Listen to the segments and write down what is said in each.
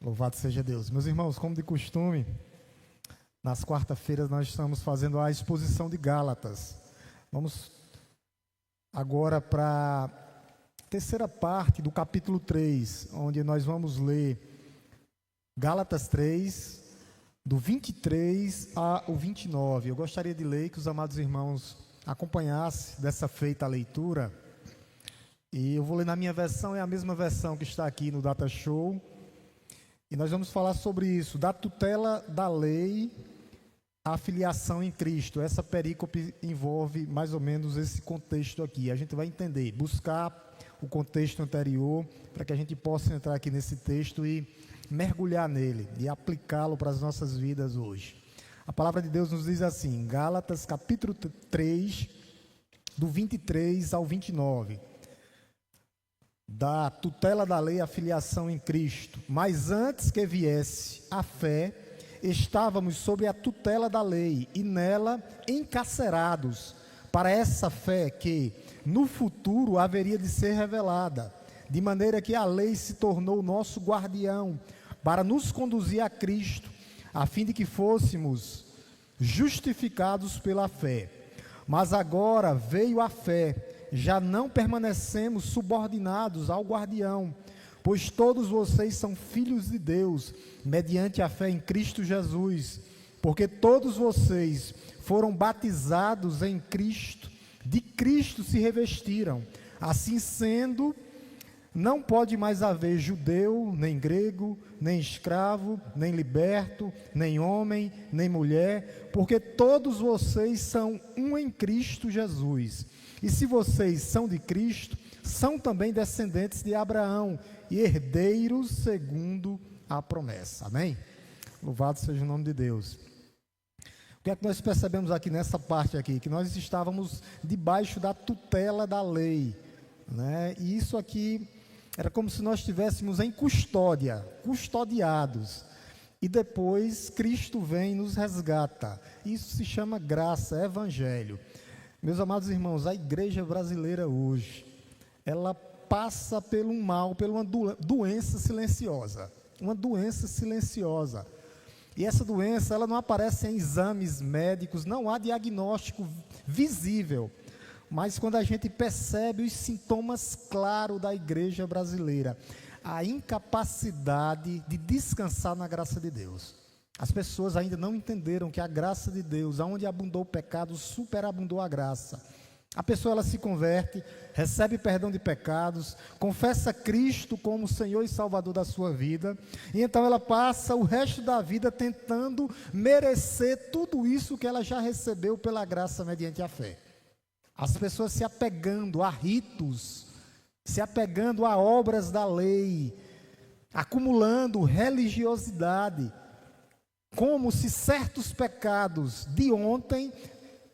Louvado seja Deus. Meus irmãos, como de costume, nas quarta-feiras nós estamos fazendo a exposição de Gálatas. Vamos agora para a terceira parte do capítulo 3, onde nós vamos ler Gálatas 3, do 23 ao 29. Eu gostaria de ler que os amados irmãos acompanhassem dessa feita a leitura. E eu vou ler na minha versão, é a mesma versão que está aqui no Data Show. E nós vamos falar sobre isso, da tutela da lei à filiação em Cristo. Essa perícope envolve mais ou menos esse contexto aqui. A gente vai entender, buscar o contexto anterior, para que a gente possa entrar aqui nesse texto e mergulhar nele, e aplicá-lo para as nossas vidas hoje. A palavra de Deus nos diz assim, Gálatas capítulo 3, do 23 ao 29. Da tutela da lei à filiação em Cristo. Mas antes que viesse a fé, estávamos sob a tutela da lei e nela encarcerados para essa fé que no futuro haveria de ser revelada, de maneira que a lei se tornou nosso guardião para nos conduzir a Cristo, a fim de que fôssemos justificados pela fé. Mas agora veio a fé, já não permanecemos subordinados ao guardião, pois todos vocês são filhos de Deus, mediante a fé em Cristo Jesus, porque todos vocês foram batizados em Cristo, de Cristo se revestiram. Assim sendo, não pode mais haver judeu, nem grego, nem escravo, nem liberto, nem homem, nem mulher, porque todos vocês são um em Cristo Jesus. E se vocês são de Cristo, são também descendentes de Abraão e herdeiros segundo a promessa. Amém? Louvado seja o nome de Deus. O que é que nós percebemos aqui nessa parte aqui? Que nós estávamos debaixo da tutela da lei, né? E isso aqui era como se nós estivéssemos em custódia, custodiados. E depois Cristo vem e nos resgata. Isso se chama graça, evangelho. Meus amados irmãos, a igreja brasileira hoje, ela passa por um mal, por uma doença silenciosa. Uma doença silenciosa. E essa doença, ela não aparece em exames médicos, não há diagnóstico visível. Mas quando a gente percebe os sintomas claros da igreja brasileira, a incapacidade de descansar na graça de Deus. As pessoas ainda não entenderam que a graça de Deus, aonde abundou o pecado, superabundou a graça. A pessoa ela se converte, recebe perdão de pecados, confessa Cristo como Senhor e Salvador da sua vida, e então ela passa o resto da vida tentando merecer tudo isso que ela já recebeu pela graça mediante a fé. As pessoas se apegando a ritos, se apegando a obras da lei, acumulando religiosidade, como se certos pecados de ontem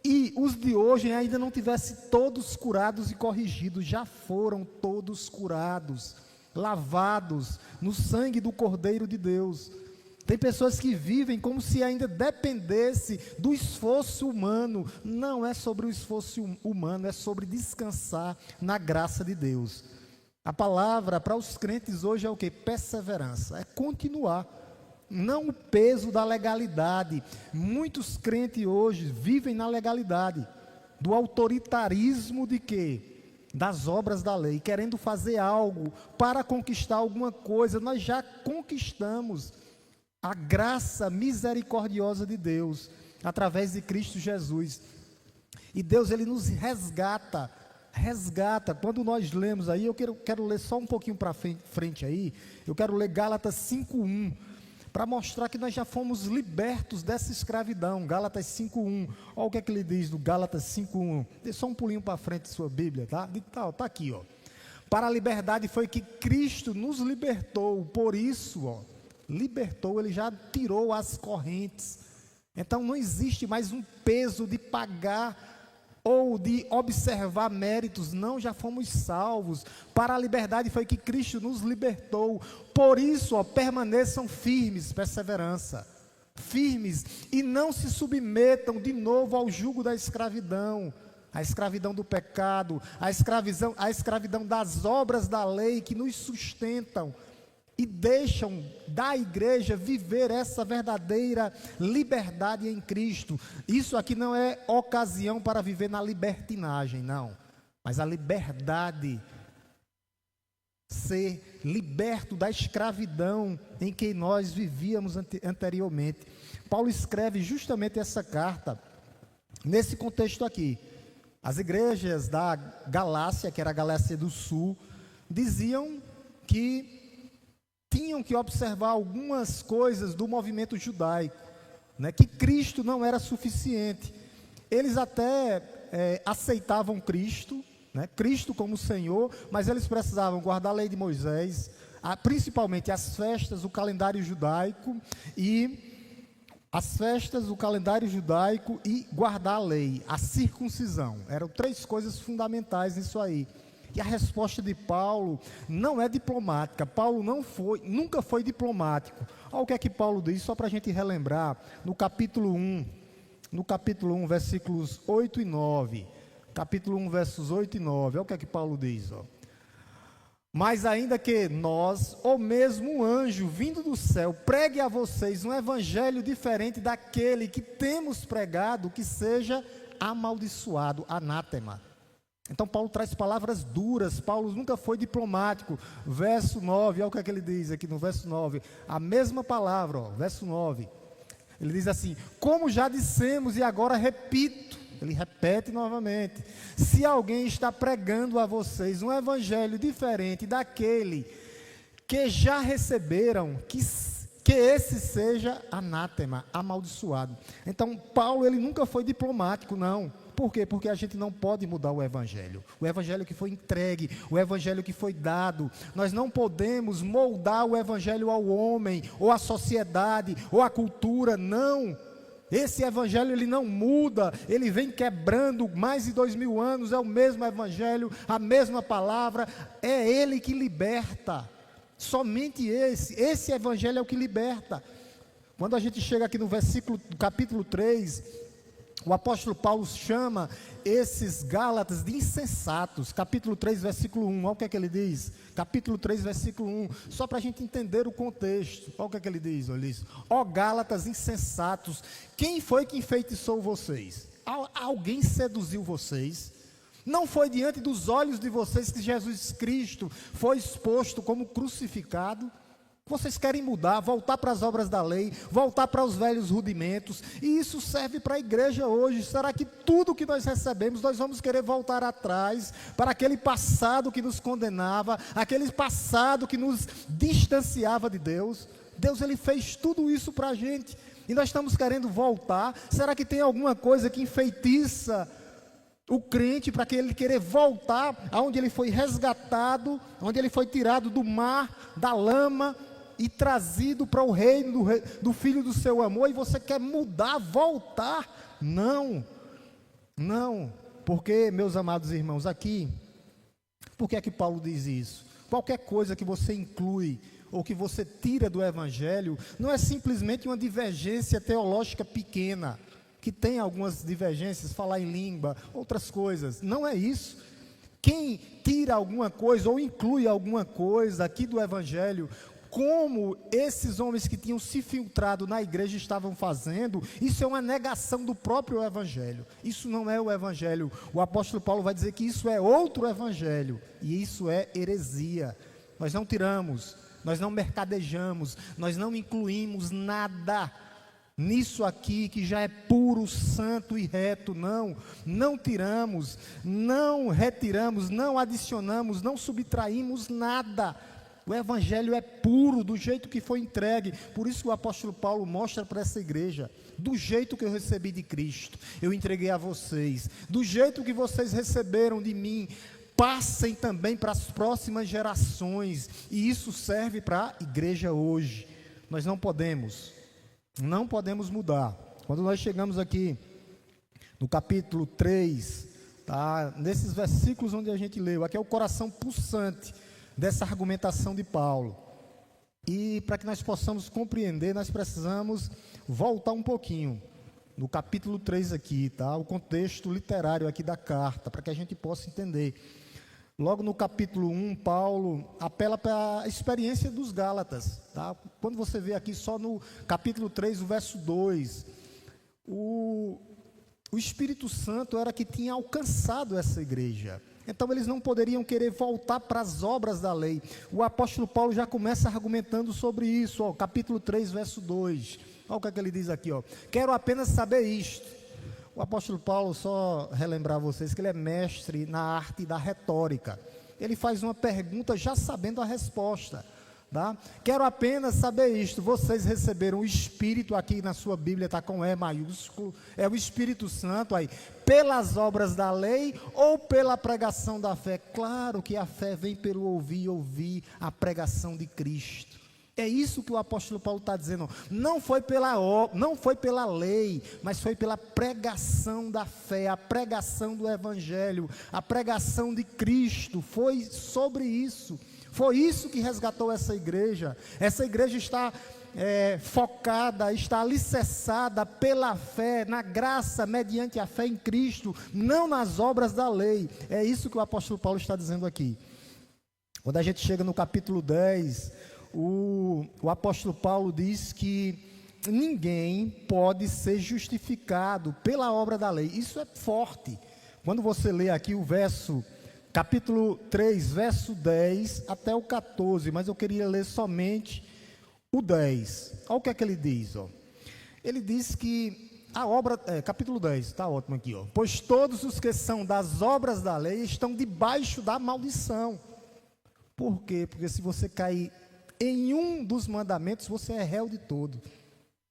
e os de hoje ainda não tivessem todos curados e corrigidos. Já foram todos curados, lavados no sangue do Cordeiro de Deus. Tem pessoas que vivem como se ainda dependesse do esforço humano. Não é sobre o esforço humano, é sobre descansar na graça de Deus. A palavra para os crentes hoje é o quê? Perseverança, é continuar. Não o peso da legalidade. Muitos crentes hoje vivem na legalidade, do autoritarismo de quê? Das obras da lei, querendo fazer algo para conquistar alguma coisa. Nós já conquistamos a graça misericordiosa de Deus, através de Cristo Jesus. E Deus, Ele nos resgata. Quando nós lemos aí, eu quero ler só um pouquinho para frente aí, eu quero ler Gálatas 5:1, para mostrar que nós já fomos libertos dessa escravidão. Gálatas 5:1, olha o que é que ele diz do Gálatas 5:1, dê só um pulinho para frente de sua Bíblia, tá? Tá aqui, ó. Para a liberdade foi que Cristo nos libertou, por isso, ó, libertou, Ele já tirou as correntes. Então não existe mais um peso de pagar ou de observar méritos. Não, já fomos salvos. Para a liberdade foi que Cristo nos libertou. Por isso, ó, permaneçam firmes, perseverança, firmes, e não se submetam de novo ao jugo da escravidão, a escravidão do pecado, a escravidão das obras da lei que nos sustentam. e deixam da igreja viver essa verdadeira liberdade em Cristo. Isso aqui não é ocasião para viver na libertinagem, não, mas a liberdade, ser liberto da escravidão em que nós vivíamos anteriormente. Paulo escreve justamente essa carta nesse contexto aqui. As igrejas da Galácia, que era a Galácia do Sul, diziam que tinham que observar algumas coisas do movimento judaico, né, que Cristo não era suficiente. Eles até aceitavam Cristo, né, Cristo como Senhor, mas eles precisavam guardar a lei de Moisés, principalmente as festas, o calendário judaico e guardar a lei, a circuncisão. Eram 3 coisas fundamentais nisso aí. E a resposta de Paulo não é diplomática. Paulo nunca foi diplomático. Olha o que é que Paulo diz, só para a gente relembrar, no capítulo 1, versículos 8 e 9. Capítulo 1, versos 8 e 9. Olha o que é que Paulo diz, ó. Mas ainda que nós, ou mesmo um anjo vindo do céu, pregue a vocês um evangelho diferente daquele que temos pregado, que seja amaldiçoado, anátema. Então Paulo traz palavras duras. Paulo nunca foi diplomático. Verso 9, olha o que é que ele diz aqui no verso 9, a mesma palavra, ó, verso 9, ele diz assim: como já dissemos e agora repito. Ele repete novamente: se alguém está pregando a vocês um evangelho diferente daquele que já receberam, que esse seja anátema, amaldiçoado. Então Paulo, ele nunca foi diplomático, não. Por quê? Porque a gente não pode mudar o evangelho que foi entregue, o evangelho que foi dado. Nós não podemos moldar o evangelho ao homem, ou à sociedade, ou à cultura, não. Esse evangelho, ele não muda, ele vem quebrando mais de 2000 anos, é o mesmo evangelho, a mesma palavra, é ele que liberta, somente esse evangelho é o que liberta. Quando a gente chega aqui no capítulo 3, o apóstolo Paulo chama esses Gálatas de insensatos. Capítulo 3, versículo 1, olha o que é que ele diz. Capítulo 3, versículo 1, só para a gente entender o contexto. Olha o que é que ele diz, olha isso. Ó Gálatas insensatos, quem foi que enfeitiçou vocês? Alguém seduziu vocês? Não foi diante dos olhos de vocês que Jesus Cristo foi exposto como crucificado? Vocês querem mudar, voltar para as obras da lei, voltar para os velhos rudimentos, e isso serve para a igreja hoje. Será que tudo que nós recebemos, nós vamos querer voltar atrás, para aquele passado que nos condenava, aquele passado que nos distanciava de Deus? Deus, ele fez tudo isso para a gente, e nós estamos querendo voltar. Será que tem alguma coisa que enfeitiça o crente para que ele querer voltar aonde ele foi resgatado, onde ele foi tirado do mar, da lama, e trazido para o reino do Filho do seu amor, e você quer mudar, voltar? Não, porque, meus amados irmãos, aqui, por que é que Paulo diz isso? Qualquer coisa que você inclui, ou que você tira do evangelho, não é simplesmente uma divergência teológica pequena, que tem algumas divergências, falar em língua, outras coisas, não é isso. Quem tira alguma coisa, ou inclui alguma coisa aqui do evangelho, como esses homens que tinham se filtrado na igreja estavam fazendo, isso é uma negação do próprio evangelho. Isso não é o evangelho. O apóstolo Paulo vai dizer que isso é outro evangelho, e isso é heresia. Nós não tiramos, nós não mercadejamos, nós não incluímos nada nisso aqui que já é puro, santo e reto. Não tiramos, não retiramos, não adicionamos, não subtraímos nada. O evangelho é puro, do jeito que foi entregue. Por isso que o apóstolo Paulo mostra para essa igreja: do jeito que eu recebi de Cristo, eu entreguei a vocês. Do jeito que vocês receberam de mim, passem também para as próximas gerações. E isso serve para a igreja hoje. Nós não podemos mudar. Quando nós chegamos aqui no capítulo 3, tá? Nesses versículos onde a gente leu, aqui é o coração pulsante dessa argumentação de Paulo. E para que nós possamos compreender, nós precisamos voltar um pouquinho no capítulo 3 aqui, tá? O contexto literário aqui da carta, para que a gente possa entender. Logo no capítulo 1, Paulo apela para a experiência dos Gálatas. Tá? Quando você vê aqui só no capítulo 3, o verso 2, o Espírito Santo era que tinha alcançado essa igreja. Então eles não poderiam querer voltar para as obras da lei. O apóstolo Paulo já começa argumentando sobre isso, ó, capítulo 3, verso 2. Olha o que é que ele diz aqui, ó. Quero apenas saber isto. O apóstolo Paulo, só relembrar vocês que ele é mestre na arte da retórica. Ele faz uma pergunta já sabendo a resposta. Tá? Quero apenas saber isto: vocês receberam o Espírito, aqui na sua Bíblia está com E maiúsculo, é o Espírito Santo aí, pelas obras da lei ou pela pregação da fé? Claro que a fé vem pelo ouvir a pregação de Cristo. É isso que o apóstolo Paulo está dizendo. Não foi pela lei, mas foi pela pregação da fé, a pregação do Evangelho, a pregação de Cristo. Foi sobre isso. Foi isso que resgatou essa igreja. Essa igreja está focada, está alicerçada pela fé, na graça, mediante a fé em Cristo, não nas obras da lei. É isso que o apóstolo Paulo está dizendo aqui. Quando a gente chega no capítulo 10, o apóstolo Paulo diz que ninguém pode ser justificado pela obra da lei. Isso é forte. Quando você lê aqui o verso, capítulo 3, verso 10 até o 14, mas eu queria ler somente o 10. Olha o que é que ele diz, ó. Ele diz que a obra, capítulo 10, está ótimo aqui, ó. Pois todos os que são das obras da lei estão debaixo da maldição. Por quê? Porque se você cair em um dos mandamentos, você é réu de todo.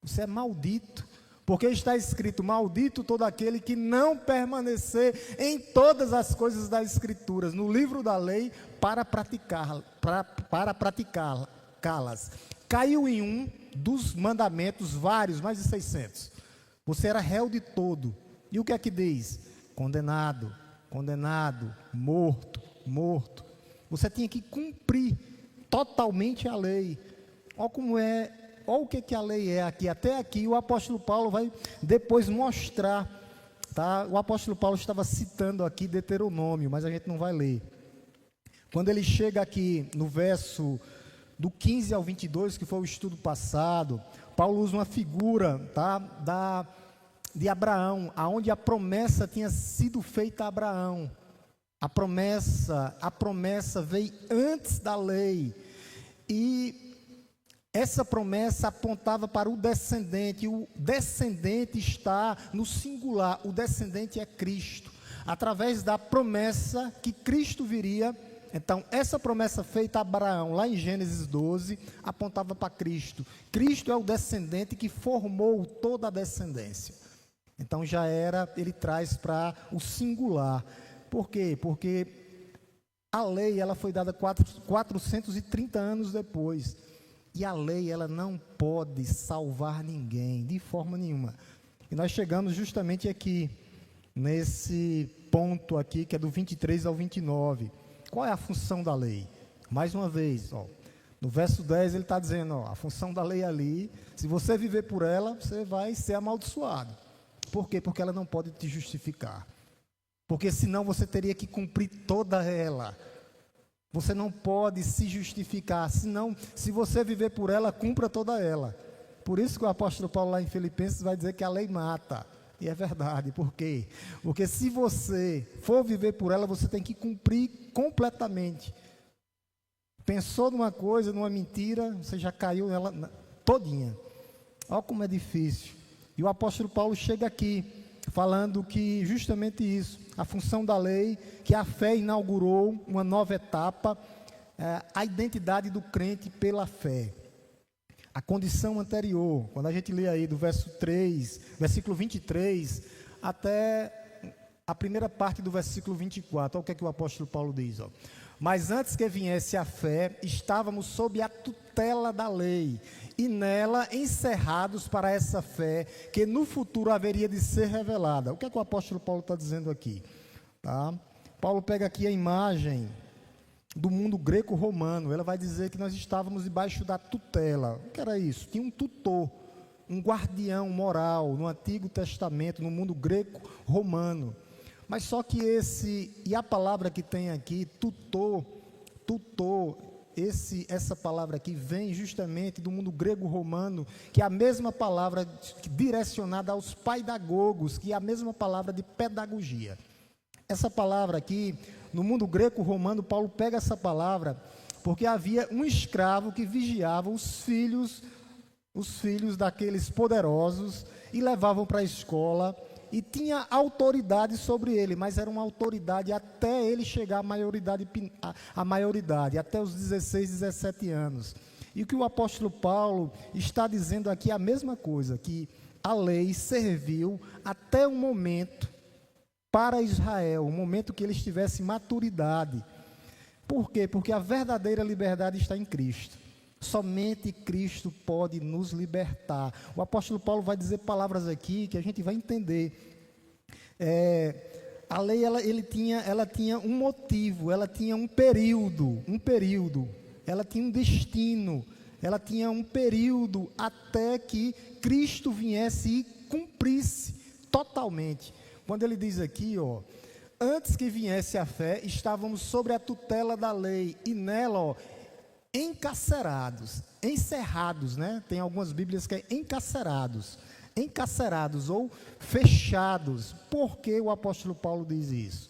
Você é maldito. Porque está escrito: maldito todo aquele que não permanecer em todas as coisas das Escrituras, no livro da lei, para praticá-las. Caiu em um dos mandamentos, vários, mais de 600. Você era réu de todo. E o que é que diz? Condenado, morto. Você tinha que cumprir totalmente a lei. Olha como é. Olha o que a lei é aqui. Até aqui o apóstolo Paulo vai depois mostrar. Tá? O apóstolo Paulo estava citando aqui Deuteronômio, mas a gente não vai ler. Quando ele chega aqui no verso do 15 ao 22, que foi o estudo passado, Paulo usa uma figura, tá, de Abraão, aonde a promessa tinha sido feita a Abraão. A promessa veio antes da lei. E essa promessa apontava para o descendente. O descendente está no singular. O descendente é Cristo. Através da promessa que Cristo viria. Então, essa promessa feita a Abraão, lá em Gênesis 12, apontava para Cristo. Cristo é o descendente que formou toda a descendência. Então, ele traz para o singular. Por quê? Porque a lei ela foi dada 430 anos depois. E a lei ela não pode salvar ninguém, de forma nenhuma. E nós chegamos justamente aqui, nesse ponto aqui, que é do 23 ao 29. Qual é a função da lei? Mais uma vez, ó, no verso 10 ele está dizendo, ó, a função da lei ali, se você viver por ela, você vai ser amaldiçoado. Por quê? Porque ela não pode te justificar. Porque senão você teria que cumprir toda ela. Você não pode se justificar, senão, se você viver por ela, cumpra toda ela. Por isso que o apóstolo Paulo lá em Filipenses vai dizer que a lei mata. E é verdade, por quê? Porque se você for viver por ela, você tem que cumprir completamente. Pensou numa coisa, numa mentira, você já caiu nela todinha. Olha como é difícil. E o apóstolo Paulo chega aqui, falando que justamente isso, a função da lei, que a fé inaugurou uma nova etapa, a identidade do crente pela fé. A condição anterior, quando a gente lê aí do verso 3, versículo 23, até a primeira parte do versículo 24, olha o que é que o apóstolo Paulo diz, ó. Mas antes que viesse a fé, estávamos sob a tutela da lei, e nela encerrados para essa fé, que no futuro haveria de ser revelada. O que é que o apóstolo Paulo está dizendo aqui? Tá? Paulo pega aqui a imagem do mundo greco-romano. Ela vai dizer que nós estávamos debaixo da tutela. O que era isso? Tinha um tutor, um guardião moral no Antigo Testamento, no mundo greco-romano. Mas só que e a palavra que tem aqui, tutor, essa palavra aqui vem justamente do mundo grego-romano, que é a mesma palavra direcionada aos pedagogos, que é a mesma palavra de pedagogia. Essa palavra aqui, no mundo greco-romano, Paulo pega essa palavra porque havia um escravo que vigiava os filhos daqueles poderosos e levavam para a escola e tinha autoridade sobre ele, mas era uma autoridade até ele chegar à maioridade, até os 16, 17 anos. E o que o apóstolo Paulo está dizendo aqui é a mesma coisa, que a lei serviu até um momento para Israel, o momento que eles tivessem maturidade. Por quê? Porque a verdadeira liberdade está em Cristo. Somente Cristo pode nos libertar. O apóstolo Paulo vai dizer palavras aqui que a gente vai entender. A lei ela tinha um motivo, ela tinha um período, ela tinha um destino, ela tinha um período até que Cristo viesse e cumprisse totalmente. Quando ele diz aqui, antes que viesse a fé, estávamos sobre a tutela da lei, e nela, encerrados, né? Tem algumas Bíblias que é encarcerados ou fechados. Por que o apóstolo Paulo diz isso?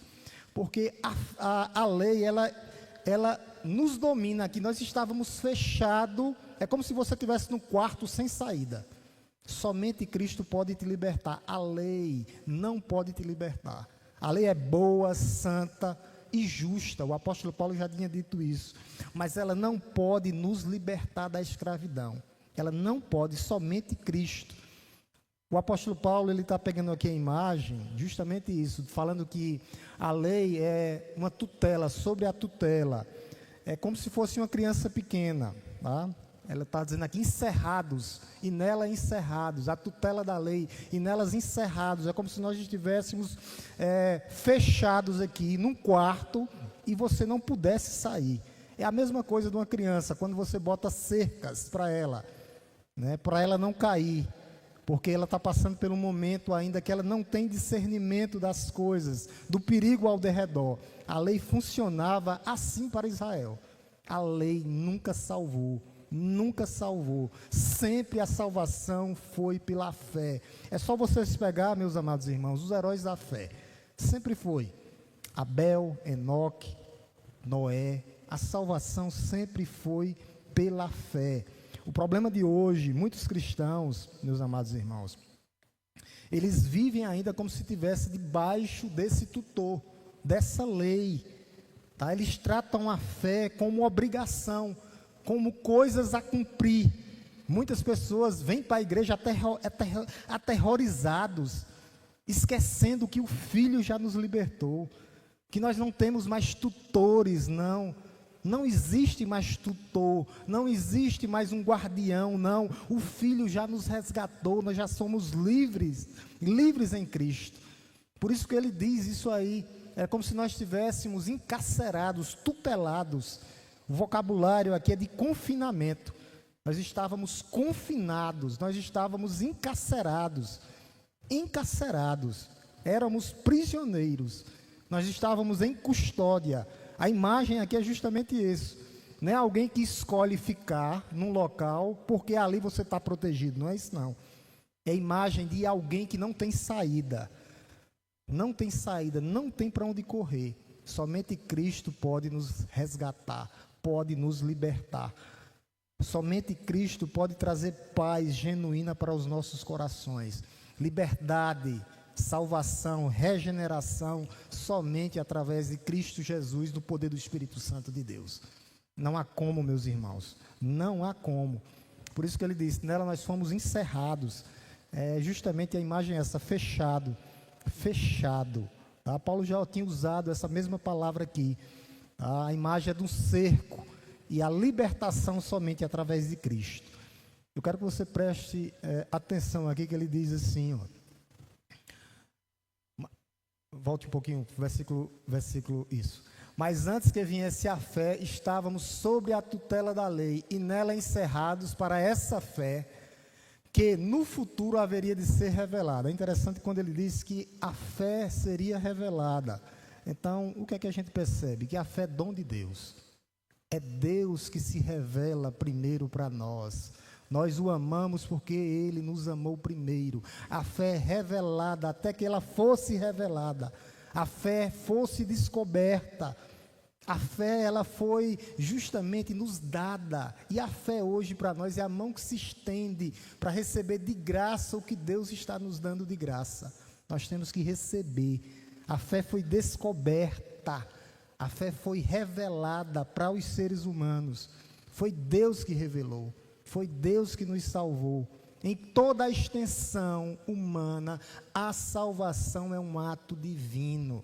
Porque a lei, ela nos domina aqui, nós estávamos fechados, é como se você estivesse no quarto sem saída. Somente Cristo pode te libertar. A lei não pode te libertar. A lei é boa, santa e justa. O apóstolo Paulo já tinha dito isso. Mas ela não pode nos libertar da escravidão. Ela não pode, somente Cristo. O apóstolo Paulo, ele está pegando aqui a imagem, justamente isso, falando que a lei é uma tutela sobre a tutela. É como se fosse uma criança pequena, tá? Ela está dizendo aqui, encerrados, e nela encerrados, a tutela da lei, e nelas encerrados. É como se nós estivéssemos fechados aqui, num quarto, e você não pudesse sair. É a mesma coisa de uma criança, quando você bota cercas para ela, né, para ela não cair, porque ela está passando por um momento ainda que ela não tem discernimento das coisas, do perigo ao derredor. A lei funcionava assim para Israel. A lei nunca salvou. Sempre a salvação foi pela fé. É só vocês pegar, meus amados irmãos, os heróis da fé. Sempre foi Abel, Enoque, Noé. A salvação sempre foi pela fé. O problema de hoje, muitos cristãos, meus amados irmãos, eles vivem ainda como se estivesse debaixo desse tutor, dessa lei, tá? Eles tratam a fé como obrigação, como coisas a cumprir. Muitas pessoas vêm para a igreja aterrorizados, esquecendo que o Filho já nos libertou, que nós não temos mais tutores, não existe mais tutor, não existe mais um guardião, não. O Filho já nos resgatou, nós já somos livres em Cristo. Por isso que ele diz isso aí, é como se nós estivéssemos encarcerados, tutelados. O vocabulário aqui é de confinamento. Nós estávamos confinados, nós estávamos encarcerados, éramos prisioneiros, nós estávamos em custódia. A imagem aqui é justamente isso. Não é alguém que escolhe ficar num local porque ali você está protegido, não é isso não. É a imagem de alguém que não tem saída, não tem para onde correr. Somente Cristo pode nos resgatar, pode nos libertar. Somente Cristo pode trazer paz genuína para os nossos corações. Liberdade, salvação, regeneração, somente através de Cristo Jesus, do poder do Espírito Santo de Deus. Não há como, meus irmãos, não há como. Por isso que ele disse, nela nós fomos encerrados. Justamente a imagem é essa, fechado. Tá? Paulo já tinha usado essa mesma palavra aqui. Tá? A imagem é de um cerco e a libertação somente através de Cristo. Eu quero que você preste atenção aqui, que ele diz assim, volte um pouquinho, versículo, isso. Mas antes que viesse a fé, estávamos sob a tutela da lei, e nela encerrados para essa fé, que no futuro haveria de ser revelada. É interessante quando ele diz que a fé seria revelada. Então, o que é que a gente percebe? Que a fé é dom de Deus. É Deus que se revela primeiro para nós. Nós o amamos porque Ele nos amou primeiro. A fé é revelada até que ela fosse revelada. A fé fosse descoberta. A fé, ela foi justamente nos dada. E a fé hoje para nós é a mão que se estende para receber de graça o que Deus está nos dando de graça. Nós temos que receber. A fé foi descoberta. A fé foi revelada para os seres humanos. Foi Deus que revelou. Foi Deus que nos salvou. Em toda a extensão humana, a salvação é um ato divino.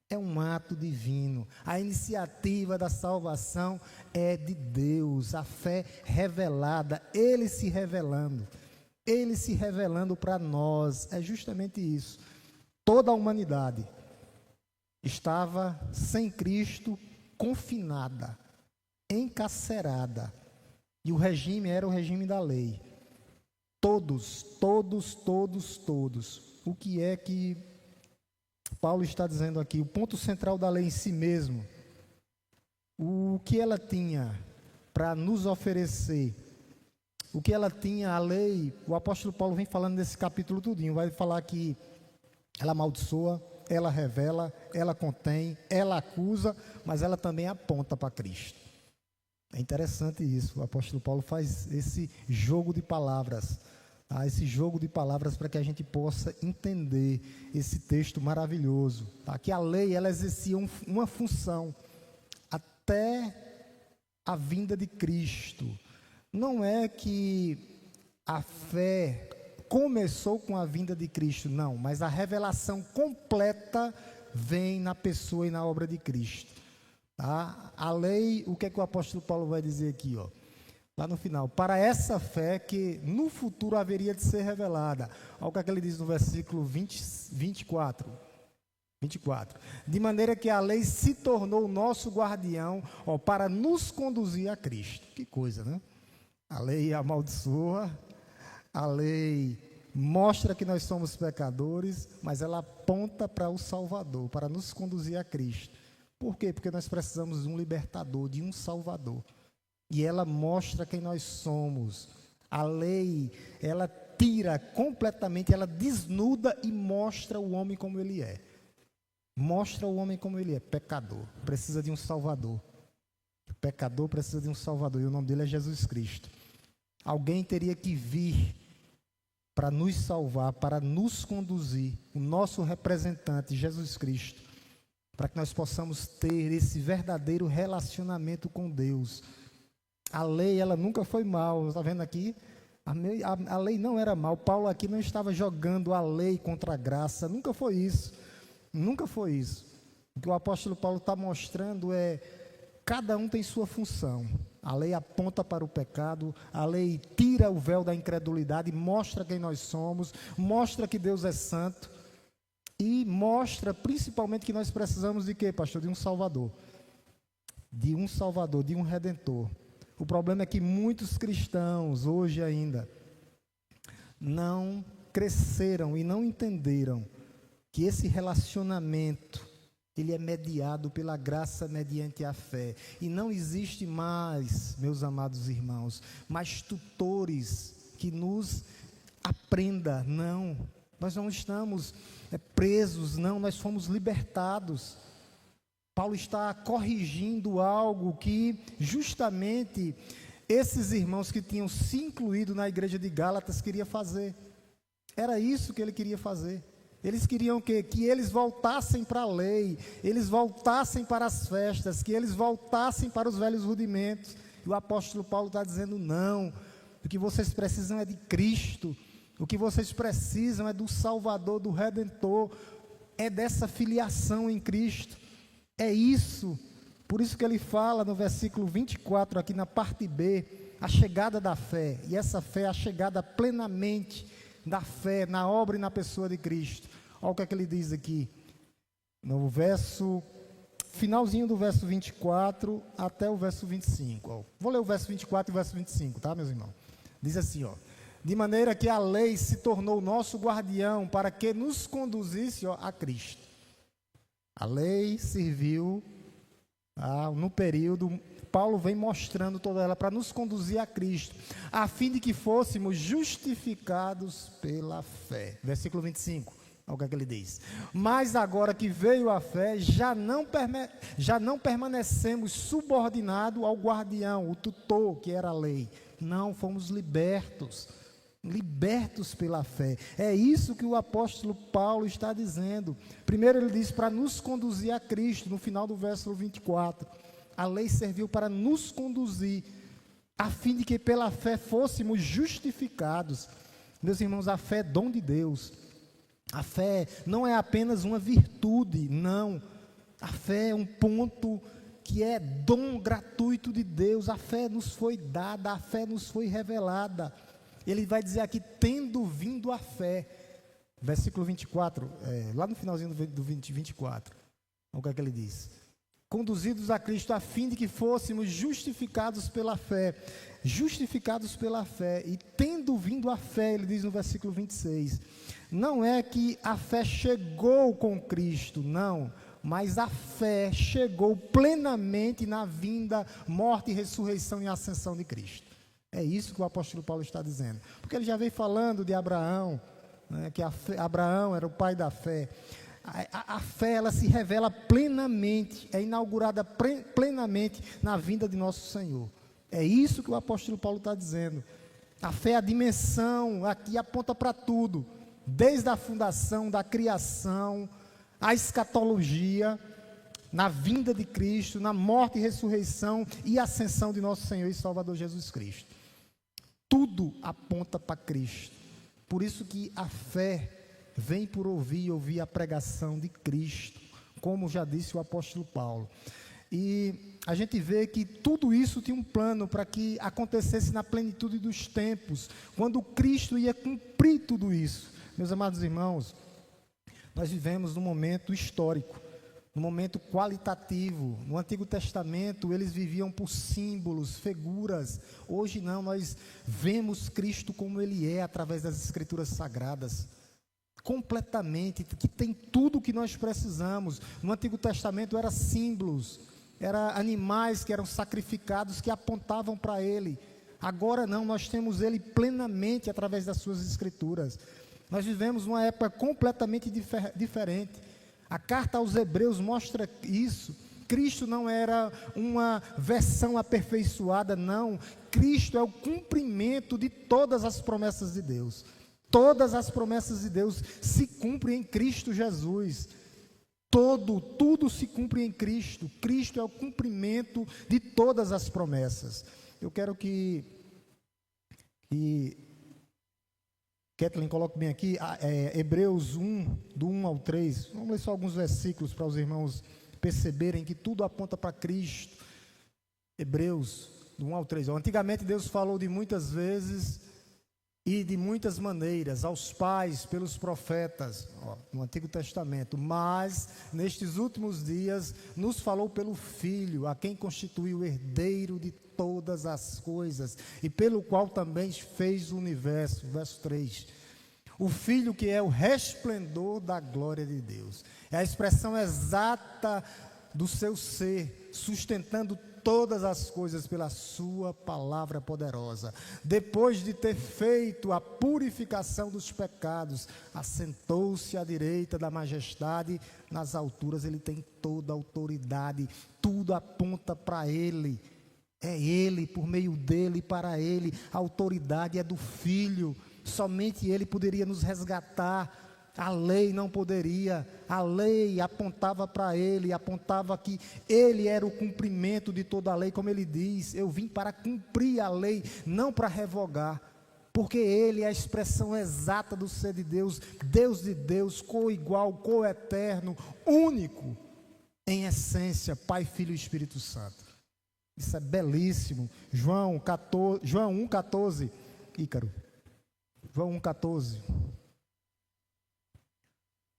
É um ato divino. A iniciativa da salvação é de Deus. A fé revelada, Ele se revelando. Ele se revelando para nós. É justamente isso. Toda a humanidade estava sem Cristo, confinada, encarcerada. E o regime era o regime da lei. Todos. O que é que Paulo está dizendo aqui? O ponto central da lei em si mesmo. O que ela tinha para nos oferecer? O que ela tinha, a lei, o apóstolo Paulo vem falando nesse capítulo tudinho, vai falar que ela amaldiçoa, ela revela, ela contém, ela acusa, mas ela também aponta para Cristo. É interessante isso, o apóstolo Paulo faz esse jogo de palavras, tá? Esse jogo de palavras para que a gente possa entender esse texto maravilhoso, tá? Que a lei, ela exercia uma função até a vinda de Cristo. Não é que a fé começou com a vinda de Cristo, não, mas a revelação completa vem na pessoa e na obra de Cristo. Tá? A lei, o que é que o apóstolo Paulo vai dizer aqui, ó? Lá no final, para essa fé que no futuro haveria de ser revelada. Olha o que é que ele diz no versículo 24. De maneira que a lei se tornou nosso guardião, ó, para nos conduzir a Cristo. Que coisa, né? A lei amaldiçoa, a lei mostra que nós somos pecadores, mas ela aponta para o Salvador, para nos conduzir a Cristo. Por quê? Porque nós precisamos de um libertador, de um salvador. E ela mostra quem nós somos. A lei, ela tira completamente, ela desnuda e mostra o homem como ele é. Mostra o homem como ele é, pecador. Precisa de um salvador. O pecador precisa de um salvador e o nome dele é Jesus Cristo. Alguém teria que vir para nos salvar, para nos conduzir. O nosso representante, Jesus Cristo. Para que nós possamos ter esse verdadeiro relacionamento com Deus. A lei, ela nunca foi mal. Está vendo aqui? A lei não era mal. Paulo aqui não estava jogando a lei contra a graça. Nunca foi isso. Nunca foi isso. O que o apóstolo Paulo está mostrando é: cada um tem sua função. A lei aponta para o pecado. A lei tira o véu da incredulidade, mostra quem nós somos, mostra que Deus é santo. E mostra principalmente que nós precisamos de quê, pastor? De um Salvador. De um Salvador, de um Redentor. O problema é que muitos cristãos, hoje ainda, não cresceram e não entenderam que esse relacionamento, ele é mediado pela graça mediante a fé. E não existe mais, meus amados irmãos, mais tutores que nos aprenda, não. Nós não estamos presos, não, nós fomos libertados. Paulo está corrigindo algo que justamente esses irmãos que tinham se incluído na igreja de Gálatas queriam fazer. Era isso que ele queria fazer. Eles queriam que eles voltassem para a lei, eles voltassem para as festas, que eles voltassem para os velhos rudimentos. E o apóstolo Paulo está dizendo: não, o que vocês precisam é de Cristo. O que vocês precisam é do Salvador, do Redentor, é dessa filiação em Cristo. É isso. Por isso que ele fala no versículo 24, aqui na parte B, a chegada da fé. E essa fé é a chegada plenamente da fé na obra e na pessoa de Cristo. Olha o que é que ele diz aqui, no verso, finalzinho do verso 24 até o verso 25. Ó. Vou ler o verso 24 e o verso 25, tá, meus irmãos? Diz assim, ó: de maneira que a lei se tornou nosso guardião para que nos conduzisse a Cristo. A lei serviu no período, Paulo vem mostrando toda ela para nos conduzir a Cristo, a fim de que fôssemos justificados pela fé. Versículo 25, olha o que ele diz. Mas agora que veio a fé, já não permanecemos subordinados ao guardião, o tutor, que era a lei. Não, fomos libertos pela fé. É isso que o apóstolo Paulo está dizendo. Primeiro ele diz para nos conduzir a Cristo, no final do versículo 24. A lei serviu para nos conduzir, a fim de que pela fé fôssemos justificados. Meus irmãos, a fé é dom de Deus. A fé não é apenas uma virtude, não. A fé é um ponto que é dom gratuito de Deus. A fé nos foi dada, a fé nos foi revelada. Ele vai dizer aqui, tendo vindo a fé, versículo 24, lá no finalzinho do 24, olha o que ele diz: conduzidos a Cristo a fim de que fôssemos justificados pela fé, e tendo vindo a fé, ele diz no versículo 26, não é que a fé chegou com Cristo, não, mas a fé chegou plenamente na vinda, morte, ressurreição e ascensão de Cristo. É isso que o apóstolo Paulo está dizendo. Porque ele já veio falando de Abraão, né, que Abraão era o pai da fé. A fé, ela se revela plenamente, é inaugurada plenamente na vinda de nosso Senhor. É isso que o apóstolo Paulo está dizendo. A fé é a dimensão, aqui aponta para tudo. Desde a fundação, da criação, a escatologia, na vinda de Cristo, na morte e ressurreição e ascensão de nosso Senhor e Salvador Jesus Cristo. Tudo aponta para Cristo. Por isso que a fé vem por ouvir a pregação de Cristo, como já disse o apóstolo Paulo. E a gente vê que tudo isso tinha um plano para que acontecesse na plenitude dos tempos, quando Cristo ia cumprir tudo isso. Meus amados irmãos, nós vivemos num momento histórico, num momento qualitativo. No Antigo Testamento eles viviam por símbolos, figuras. Hoje não, nós vemos Cristo como Ele é, através das Escrituras Sagradas, completamente, que tem tudo o que nós precisamos. No Antigo Testamento eram símbolos, eram animais que eram sacrificados, que apontavam para Ele. Agora não, nós temos Ele plenamente através das suas Escrituras. Nós vivemos uma época completamente diferente. A carta aos Hebreus mostra isso. Cristo não era uma versão aperfeiçoada, não. Cristo é o cumprimento de todas as promessas de Deus. Todas as promessas de Deus se cumprem em Cristo Jesus. Tudo se cumpre em Cristo. Cristo é o cumprimento de todas as promessas. Eu quero que Kathleen coloque bem aqui, Hebreus 1, do 1 ao 3. Vamos ler só alguns versículos para os irmãos perceberem que tudo aponta para Cristo. Hebreus, do 1 ao 3. Antigamente Deus falou de muitas vezes e de muitas maneiras aos pais pelos profetas, no Antigo Testamento, mas nestes últimos dias nos falou pelo Filho, a quem constituiu o herdeiro de todas as coisas e pelo qual também fez o universo. Verso 3. O Filho que é o resplendor da glória de Deus, é a expressão exata do seu ser, sustentando todas as coisas pela sua palavra poderosa. Depois de ter feito a purificação dos pecados, assentou-se à direita da majestade nas alturas. Ele tem toda a autoridade, tudo aponta para Ele. É Ele, por meio dEle, para Ele. A autoridade é do Filho. Somente Ele poderia nos resgatar. A lei não poderia. A lei apontava para Ele, apontava que Ele era o cumprimento de toda a lei, como Ele diz: eu vim para cumprir a lei, não para revogar, porque Ele é a expressão exata do ser de Deus, Deus de Deus, coigual, coeterno, único, em essência, Pai, Filho e Espírito Santo. Isso é belíssimo. João 1,14, Ícaro. João 1,14.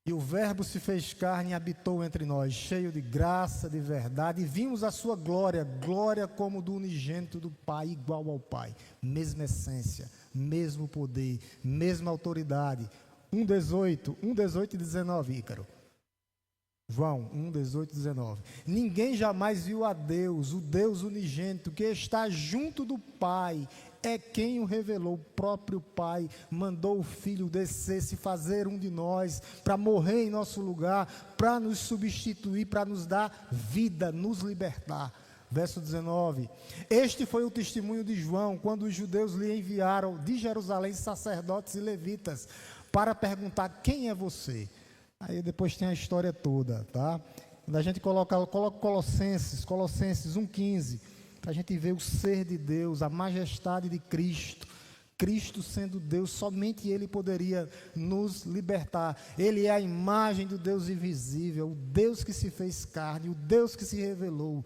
E o Verbo se fez carne e habitou entre nós, cheio de graça, de verdade, e vimos a sua glória, glória como do unigênito do Pai, igual ao Pai, mesma essência, mesmo poder, mesma autoridade. 1,18 e 19, Ícaro. João 1,18 e 19. Ninguém jamais viu a Deus, o Deus unigênito, que está junto do Pai, é quem o revelou. O próprio Pai mandou o Filho descer, se fazer um de nós, para morrer em nosso lugar, para nos substituir, para nos dar vida, nos libertar. Verso 19. Este foi o testemunho de João, quando os judeus lhe enviaram de Jerusalém sacerdotes e levitas, para perguntar: quem é você? Aí depois tem a história toda, tá? Quando a gente coloca Colossenses 1,15, para a gente ver o ser de Deus, a majestade de Cristo. Cristo sendo Deus, somente Ele poderia nos libertar. Ele é a imagem do Deus invisível, o Deus que se fez carne, o Deus que se revelou.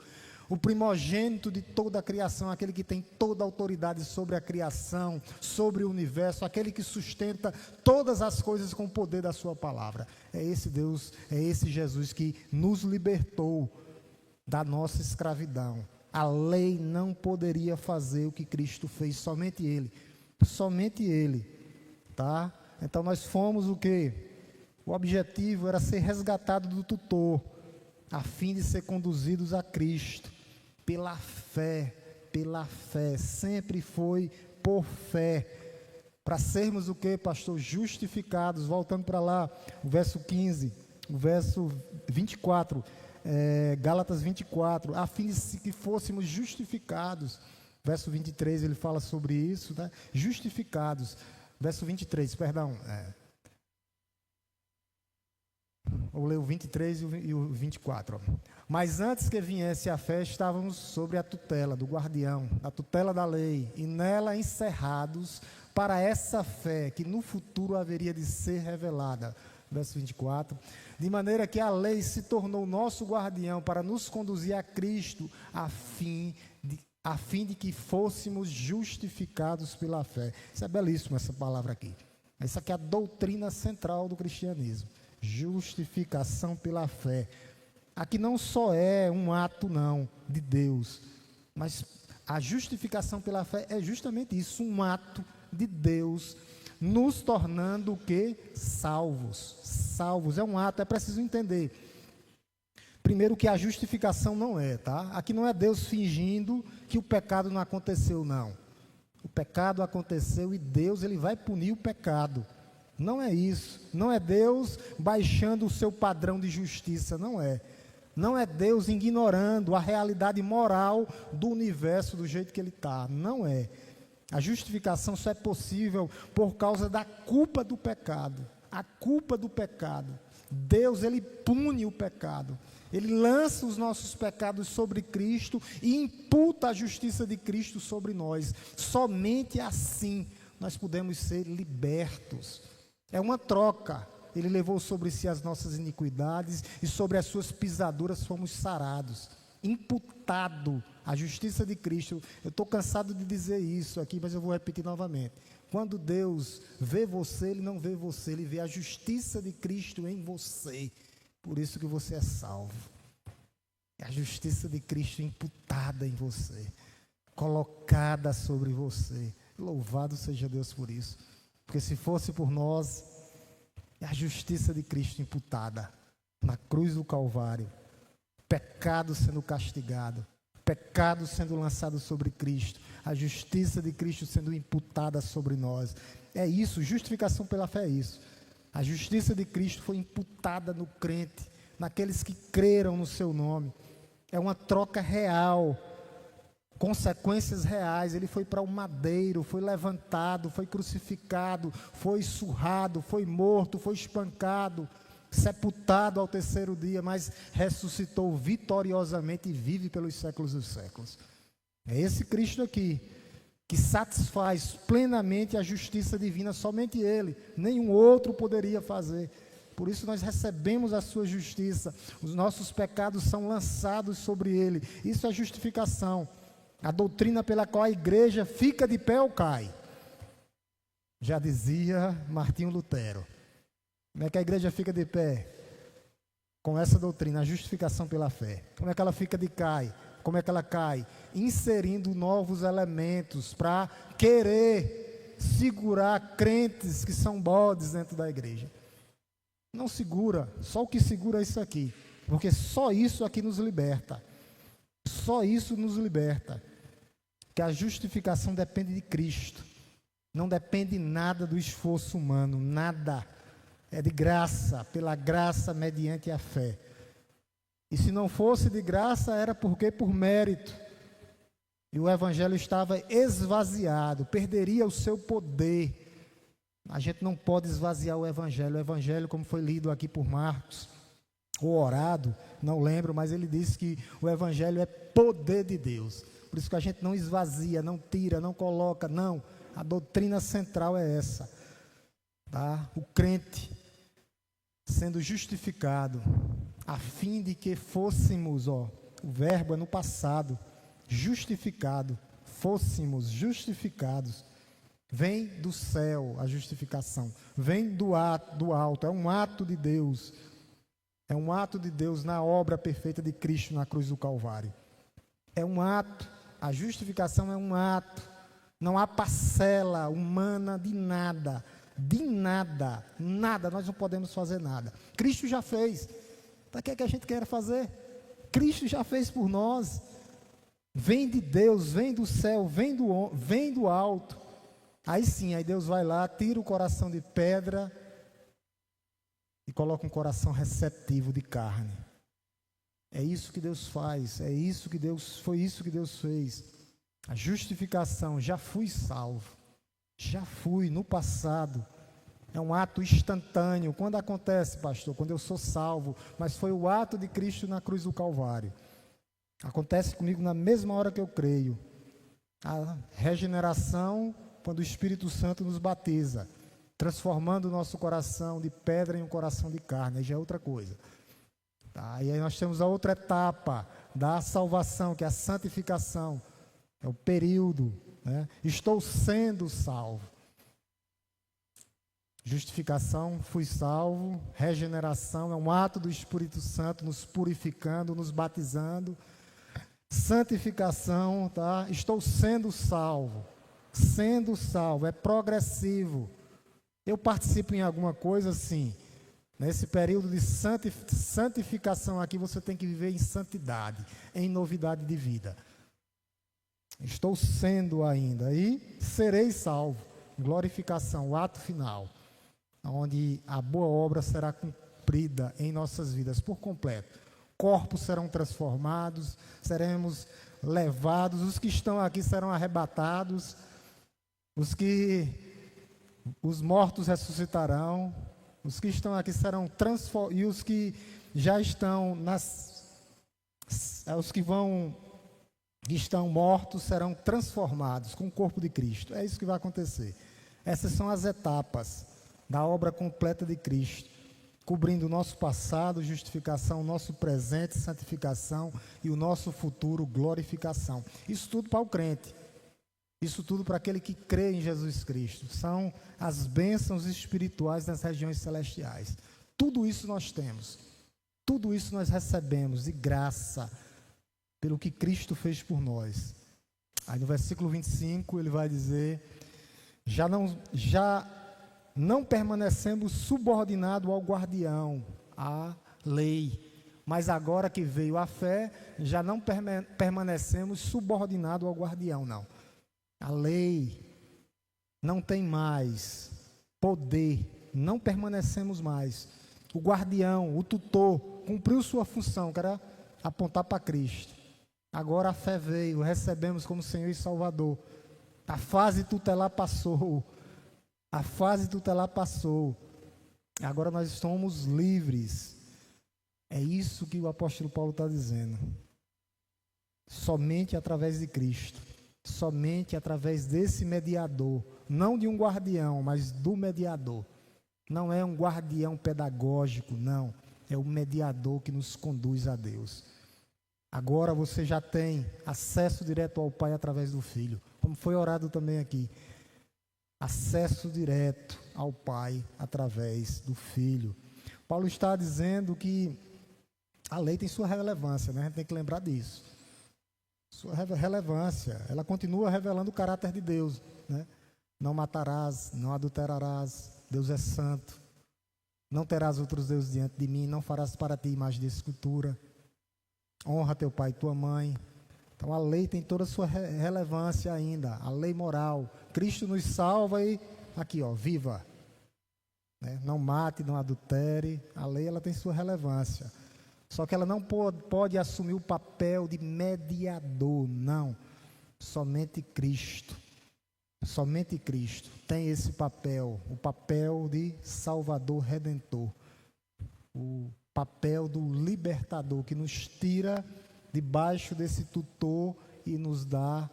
O primogênito de toda a criação, aquele que tem toda a autoridade sobre a criação, sobre o universo, aquele que sustenta todas as coisas com o poder da sua palavra. É esse Deus, é esse Jesus que nos libertou da nossa escravidão. A lei não poderia fazer o que Cristo fez, somente Ele, tá? Então nós fomos o quê? O objetivo era ser resgatado do tutor, a fim de ser conduzidos a Cristo. Pela fé, sempre foi por fé, para sermos o que, pastor? Justificados. Voltando para lá, o verso 15, o verso 24, Gálatas 24, a fim de que fôssemos justificados. Verso 23, ele fala sobre isso, né? Justificados. Verso 23, perdão. Vou ler o 23 e o 24. Mas antes que viesse a fé, estávamos sobre a tutela do guardião, a tutela da lei, e nela encerrados para essa fé que no futuro haveria de ser revelada. Verso 24. De maneira que a lei se tornou nosso guardião para nos conduzir a Cristo, a fim de que fôssemos justificados pela fé. Isso é belíssimo, essa palavra aqui. Essa aqui é a doutrina central do cristianismo. Justificação pela fé. Aqui não só é um ato não de Deus, mas a justificação pela fé é justamente isso, um ato de Deus nos tornando o quê? Salvos. Salvos é um ato, é preciso entender. Primeiro que a justificação não é, tá? Aqui não é Deus fingindo que o pecado não aconteceu, não. O pecado aconteceu e Deus, ele vai punir o pecado. Não é isso. Não é Deus baixando o seu padrão de justiça, não é. Não é Deus ignorando a realidade moral do universo do jeito que ele está. Não é. A justificação só é possível por causa da culpa do pecado. A culpa do pecado. Deus, ele pune o pecado. Ele lança os nossos pecados sobre Cristo e imputa a justiça de Cristo sobre nós. Somente assim nós podemos ser libertos. É uma troca. Ele levou sobre si as nossas iniquidades e sobre as suas pisaduras fomos sarados. Imputado a justiça de Cristo. Eu estou cansado de dizer isso aqui, mas eu vou repetir novamente. Quando Deus vê você, Ele não vê você, Ele vê a justiça de Cristo em você. Por isso que você é salvo. É a justiça de Cristo imputada em você, colocada sobre você. Louvado seja Deus por isso. Porque se fosse por nós, é a justiça de Cristo imputada na cruz do Calvário. Pecado sendo castigado, pecado sendo lançado sobre Cristo, a justiça de Cristo sendo imputada sobre nós. É isso, justificação pela fé é isso. A justiça de Cristo foi imputada no crente, naqueles que creram no seu nome. É uma troca real, consequências reais. Ele foi para o madeiro, foi levantado, foi crucificado, foi surrado, foi morto, foi espancado, sepultado ao terceiro dia, mas ressuscitou vitoriosamente e vive pelos séculos dos séculos. É esse Cristo aqui, que satisfaz plenamente a justiça divina, somente Ele, nenhum outro poderia fazer. Por isso nós recebemos a sua justiça, os nossos pecados são lançados sobre Ele. Isso é justificação, a doutrina pela qual a igreja fica de pé ou cai. Já dizia Martinho Lutero. Como é que a igreja fica de pé? Com essa doutrina, a justificação pela fé. Como é que ela fica de cai? Como é que ela cai? Inserindo novos elementos para querer segurar crentes que são bodes dentro da igreja. Não segura, só o que segura é isso aqui. Porque só isso aqui nos liberta. Só isso nos liberta. Que a justificação depende de Cristo. Não depende nada do esforço humano, nada. É de graça, pela graça mediante a fé. E se não fosse de graça, era porque por mérito. E o evangelho estava esvaziado, perderia o seu poder. A gente não pode esvaziar o evangelho. O evangelho, como foi lido aqui por Marcos, ou orado, não lembro, mas ele disse que o evangelho é poder de Deus. Por isso que a gente não esvazia, não tira, não coloca, não. A doutrina central é essa. Tá? O crente sendo justificado, a fim de que fôssemos, o verbo é no passado, justificado, fôssemos justificados. Vem do céu a justificação, vem do alto, é um ato de Deus. É um ato de Deus na obra perfeita de Cristo na cruz do Calvário. É um ato, a justificação é um ato. Não há parcela humana de nada, nada, nós não podemos fazer nada. Cristo já fez. Para que a gente quer fazer? Cristo já fez por nós. Vem de Deus, vem do céu, vem do alto. Aí sim, aí Deus vai lá, tira o coração de pedra e coloca um coração receptivo de carne. É isso que Deus faz, foi isso que Deus fez. A justificação, já fui salvo, já fui no passado. É um ato instantâneo. Quando acontece, pastor? Quando eu sou salvo, mas foi o ato de Cristo na cruz do Calvário. Acontece comigo na mesma hora que eu creio. A regeneração, quando o Espírito Santo nos batiza, transformando o nosso coração de pedra em um coração de carne, aí já é outra coisa. Tá? E aí nós temos a outra etapa da salvação, que é a santificação. É o período, né? Estou sendo salvo. Justificação, fui salvo. Regeneração é um ato do Espírito Santo nos purificando, nos batizando. Santificação, tá? Estou sendo salvo. Sendo salvo, é progressivo. Eu participo em alguma coisa, sim. Nesse período de santificação aqui, você tem que viver em santidade, em novidade de vida. Estou sendo ainda, e serei salvo. Glorificação, o ato final, onde a boa obra será cumprida em nossas vidas por completo. Corpos serão transformados, seremos levados, os que estão aqui serão arrebatados, os mortos ressuscitarão, os que estão aqui serão transformados, e os que já estão estão mortos serão transformados com o corpo de Cristo. É isso que vai acontecer. Essas são as etapas da obra completa de Cristo, cobrindo o nosso passado, justificação, o nosso presente, santificação, e o nosso futuro, glorificação. Isso tudo para o crente. Isso tudo para aquele que crê em Jesus Cristo. São as bênçãos espirituais nas regiões celestiais. Tudo isso nós temos. Tudo isso nós recebemos de graça, pelo que Cristo fez por nós. Aí no versículo 25 ele vai dizer: já não permanecemos subordinados ao guardião, à lei, mas agora que veio a fé, já não permanecemos subordinados ao guardião, não. A lei não tem mais poder, não permanecemos mais. O guardião, o tutor, cumpriu sua função, que era apontar para Cristo. Agora a fé veio, recebemos como Senhor e Salvador. A fase tutelar passou. A fase tutelar passou. Agora nós somos livres. É isso que o apóstolo Paulo está dizendo. Somente através de Cristo. Somente através desse mediador. Não de um guardião, mas do mediador. Não é um guardião pedagógico, não. É o mediador que nos conduz a Deus. Agora você já tem acesso direto ao Pai através do Filho. Como foi orado também aqui. Acesso direto ao Pai através do Filho. Paulo está dizendo que a lei tem sua relevância, né? A gente tem que lembrar disso. Sua relevância, ela continua revelando o caráter de Deus, né? Não matarás, não adulterarás, Deus é santo. Não terás outros deuses diante de mim, não farás para ti imagem de escultura. Honra teu pai e tua mãe. Então a lei tem toda a sua relevância ainda, a lei moral. Cristo nos salva e aqui, ó, viva. Né? Não mate, não adultere. A lei ela tem sua relevância. Só que ela não pode assumir o papel de mediador, não. Somente Cristo tem esse papel, o papel de Salvador Redentor, o papel do libertador que nos tira debaixo desse tutor e nos dá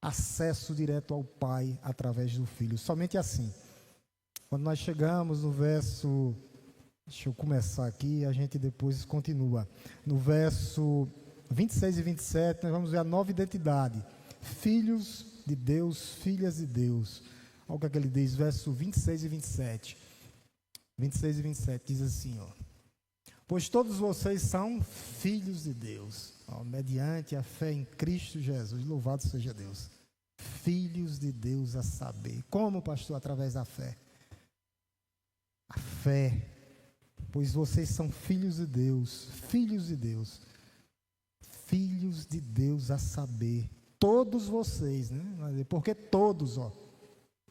acesso direto ao Pai através do Filho. Somente assim. Quando nós chegamos no verso, deixa eu começar aqui, a gente depois continua. No verso 26 e 27, nós vamos ver a nova identidade. Filhos de Deus, filhas de Deus. Olha o que ele diz, verso 26 e 27. 26 e 27 diz assim, ó. Pois todos vocês são filhos de Deus, ó, mediante a fé em Cristo Jesus. Louvado seja Deus. Filhos de Deus a saber. Como, pastor? Através da fé. A fé. Pois vocês são filhos de Deus. Filhos de Deus. Filhos de Deus a saber. Todos vocês, né? Porque todos, ó.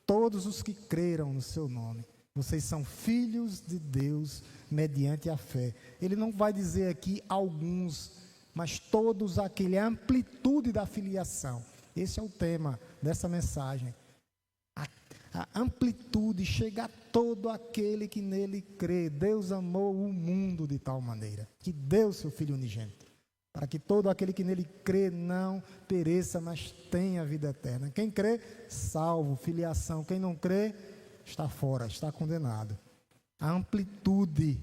Todos os que creram no seu nome. Vocês são filhos de Deus mediante a fé. Ele não vai dizer aqui alguns, mas todos aquele, a amplitude da filiação. Esse é o tema dessa mensagem. A amplitude chega a todo aquele que nele crê. Deus amou o mundo de tal maneira que deu seu Filho unigênito, para que todo aquele que nele crê não pereça, mas tenha vida eterna. Quem crê, salvo, filiação. Quem não crê, está fora, está condenado. A amplitude,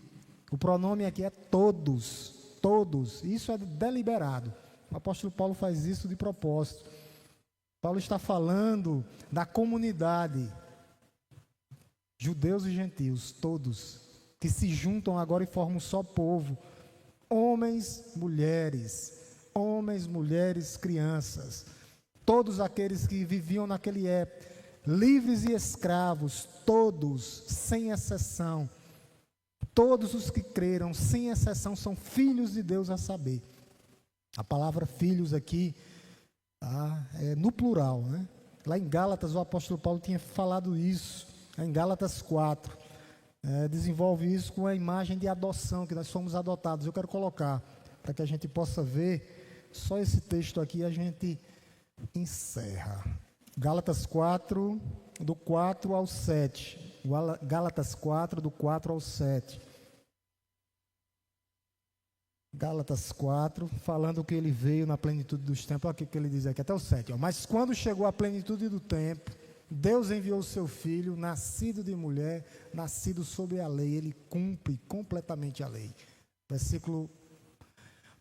o pronome aqui é todos, todos. Isso é deliberado. O apóstolo Paulo faz isso de propósito. Paulo está falando da comunidade, judeus e gentios, todos, que se juntam agora e formam um só povo. Homens, mulheres, crianças, todos aqueles que viviam naquele época, livres e escravos, todos, sem exceção, todos os que creram, sem exceção, são filhos de Deus a saber. A palavra filhos aqui é no plural, né? Lá em Gálatas o apóstolo Paulo tinha falado isso, em Gálatas 4, desenvolve isso com a imagem de adoção, que nós fomos adotados. Eu quero colocar, para que a gente possa ver, só esse texto aqui a gente encerra. Gálatas 4, do 4 ao 7. Gálatas 4, do 4 ao 7. Gálatas 4, falando que ele veio na plenitude dos tempos. Olha o que ele diz aqui, até o 7. Ó. Mas quando chegou a plenitude do tempo, Deus enviou o seu Filho, nascido de mulher, nascido sob a lei. Ele cumpre completamente a lei. Versículo: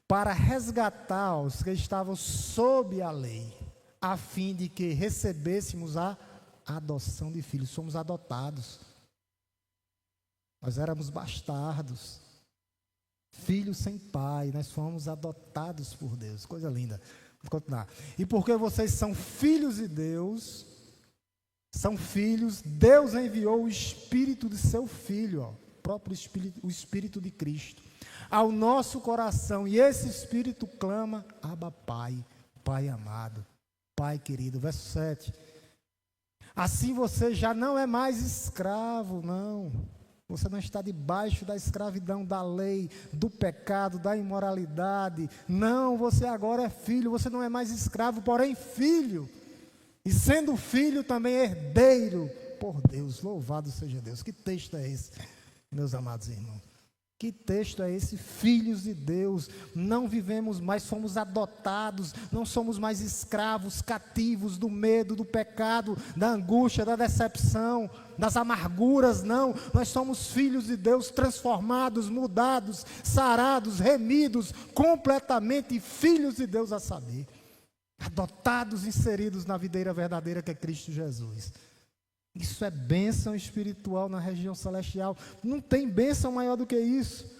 para resgatar os que estavam sob a lei, a fim de que recebêssemos a adoção de filhos. Somos adotados. Nós éramos bastardos, filhos sem pai. Nós fomos adotados por Deus. Coisa linda. Vou continuar. E porque vocês são filhos de Deus, são filhos, Deus enviou o Espírito de seu Filho, ó, o próprio Espírito, o Espírito de Cristo, ao nosso coração. E esse Espírito clama: Abba, Pai, Pai amado, Pai querido. Verso 7. Assim você já não é mais escravo, não. Você não está debaixo da escravidão da lei, do pecado, da imoralidade. Não, você agora é filho. Você não é mais escravo, porém filho. E sendo filho também herdeiro por Deus. Louvado seja Deus. Que texto é esse, meus amados irmãos? Que texto é esse? Filhos de Deus. Não vivemos mais, fomos adotados. Não somos mais escravos, cativos do medo, do pecado, da angústia, da decepção, das amarguras. Não, nós somos filhos de Deus, transformados, mudados, sarados, remidos, completamente filhos de Deus a saber. Adotados, inseridos na videira verdadeira que é Cristo Jesus. Isso é bênção espiritual na região celestial. Não tem bênção maior do que isso.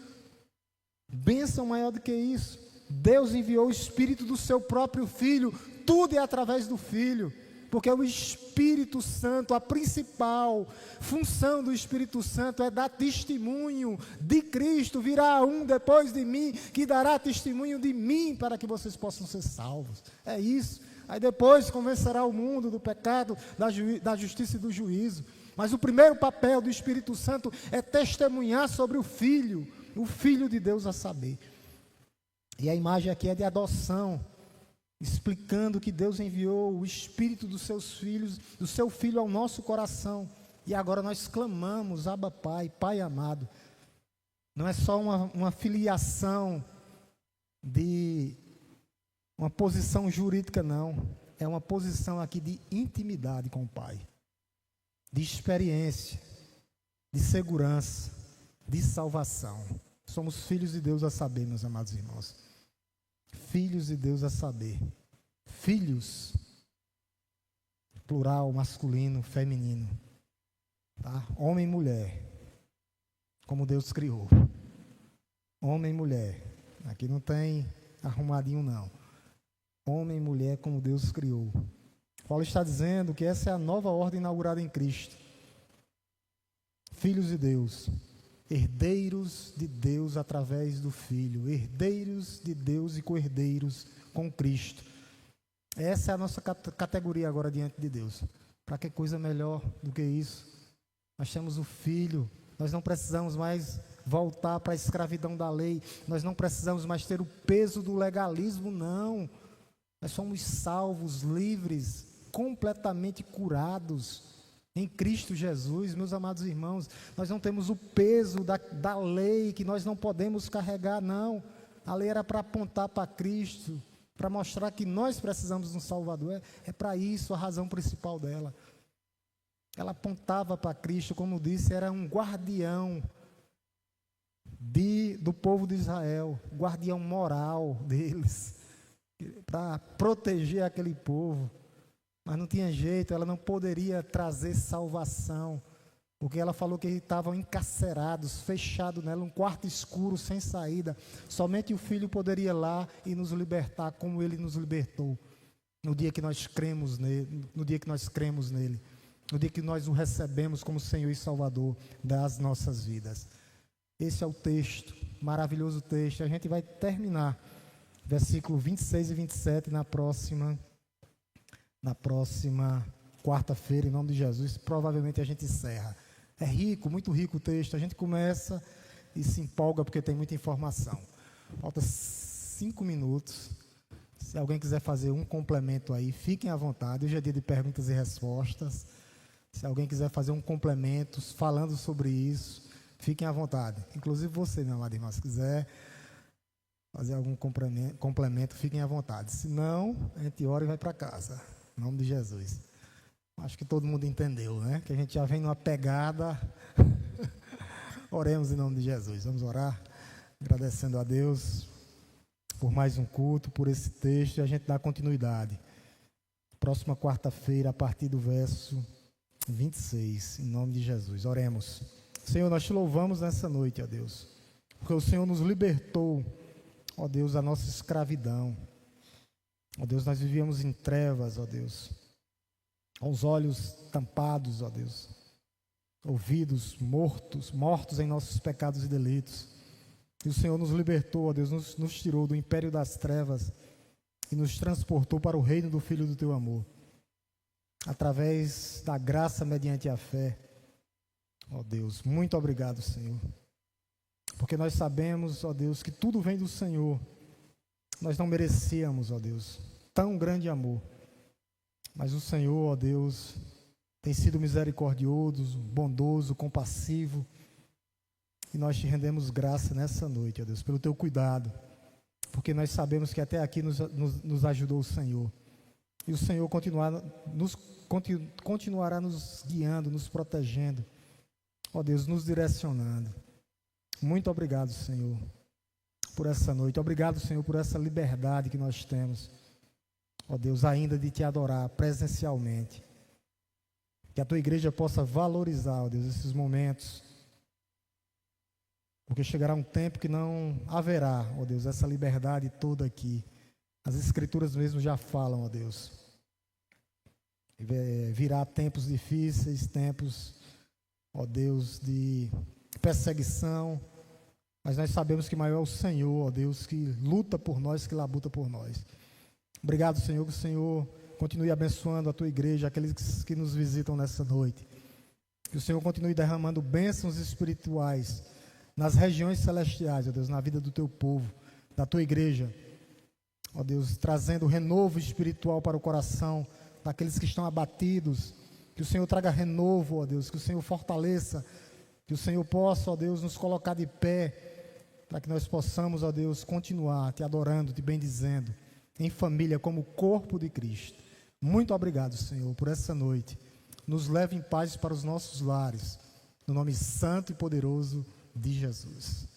Bênção maior do que isso. Deus enviou o Espírito do seu próprio Filho. Tudo é através do Filho. Porque o Espírito Santo, a principal função do Espírito Santo é dar testemunho de Cristo. Virá um depois de mim que dará testemunho de mim para que vocês possam ser salvos. É isso. Aí depois convencerá o mundo do pecado, da justiça e do juízo. Mas o primeiro papel do Espírito Santo é testemunhar sobre o Filho de Deus a saber. E a imagem aqui é de adoção, explicando que Deus enviou o Espírito dos seus filhos, do seu Filho ao nosso coração. E agora nós clamamos, Abba Pai, Pai amado. Não é só uma filiação de uma posição jurídica, não. É uma posição aqui de intimidade com o Pai, de experiência, de segurança, de salvação. Somos filhos de Deus a saber, meus amados irmãos. Filhos de Deus a saber. Filhos, plural, masculino, feminino. Tá? Homem e mulher, como Deus criou. Homem e mulher. Aqui não tem arrumadinho, não. Homem e mulher como Deus criou. Paulo está dizendo que essa é a nova ordem inaugurada em Cristo. Filhos de Deus, herdeiros de Deus através do Filho, herdeiros de Deus e co-herdeiros com Cristo. Essa é a nossa categoria agora diante de Deus. Para que coisa melhor do que isso? Nós temos o Filho, nós não precisamos mais voltar para a escravidão da lei, nós não precisamos mais ter o peso do legalismo, não. Nós somos salvos, livres, completamente curados em Cristo Jesus, meus amados irmãos. Nós não temos o peso da lei que nós não podemos carregar, não. A lei era para apontar para Cristo, para mostrar que nós precisamos de um Salvador. É para isso a razão principal dela. Ela apontava para Cristo, como disse, era um guardião do povo de Israel, guardião moral deles, para proteger aquele povo. Mas não tinha jeito, ela não poderia trazer salvação, porque ela falou que estavam encarcerados, fechados nela, um quarto escuro, sem saída. Somente o Filho poderia ir lá e nos libertar, como Ele nos libertou, no dia que nós cremos nele, no dia que nós o recebemos como Senhor e Salvador das nossas vidas. Esse é o texto, maravilhoso texto. A gente vai terminar versículo 26 e 27 na próxima quarta-feira, em nome de Jesus. Provavelmente a gente encerra. É rico, muito rico o texto. A gente começa e se empolga porque tem muita informação. Falta 5 minutos. Se alguém quiser fazer um complemento aí, fiquem à vontade. Hoje é dia de perguntas e respostas. Se alguém quiser fazer um complemento falando sobre isso, fiquem à vontade. Inclusive você, meu amado irmão, se quiser fazer algum complemento, fiquem à vontade. Se não, a gente ora e vai para casa. Em nome de Jesus. Acho que todo mundo entendeu, né? Que a gente já vem numa pegada. Oremos em nome de Jesus. Vamos orar, agradecendo a Deus por mais um culto, por esse texto, e a gente dá continuidade. Próxima quarta-feira, a partir do verso 26, em nome de Jesus. Oremos. Senhor, nós te louvamos nessa noite, ó Deus, porque o Senhor nos libertou, ó Deus, da nossa escravidão. Ó Deus, nós vivíamos em trevas, ó Deus, com os olhos tampados, ó Deus, ouvidos mortos em nossos pecados e delitos. E o Senhor nos libertou, ó Deus, nos tirou do império das trevas e nos transportou para o reino do Filho do Teu amor, através da graça mediante a fé. Ó Deus, muito obrigado, Senhor, porque nós sabemos, ó Deus, que tudo vem do Senhor. Nós não merecíamos, ó Deus, tão grande amor, mas o Senhor, ó Deus, tem sido misericordioso, bondoso, compassivo, e nós te rendemos graça nessa noite, ó Deus, pelo Teu cuidado, porque nós sabemos que até aqui nos ajudou o Senhor, e o Senhor continuará nos guiando, nos protegendo, ó Deus, nos direcionando. Muito obrigado, Senhor, por essa noite. Obrigado, Senhor, por essa liberdade que nós temos, ó Deus, ainda de Te adorar presencialmente. Que a tua igreja possa valorizar, ó Deus, esses momentos. Porque chegará um tempo que não haverá, ó Deus, essa liberdade toda aqui. As Escrituras mesmo já falam, ó Deus. Virá tempos difíceis, tempos, ó Deus, de perseguição. Mas nós sabemos que maior é o Senhor, ó Deus, que luta por nós, que labuta por nós. Obrigado, Senhor, que o Senhor continue abençoando a tua igreja, aqueles que nos visitam nessa noite. Que o Senhor continue derramando bênçãos espirituais nas regiões celestiais, ó Deus, na vida do teu povo, da tua igreja. Ó Deus, trazendo renovo espiritual para o coração daqueles que estão abatidos. Que o Senhor traga renovo, ó Deus, que o Senhor fortaleça, que o Senhor possa, ó Deus, nos colocar de pé, para que nós possamos, ó Deus, continuar te adorando, te bendizendo, em família, como corpo de Cristo. Muito obrigado, Senhor, por essa noite. Nos leve em paz para os nossos lares, no nome santo e poderoso de Jesus.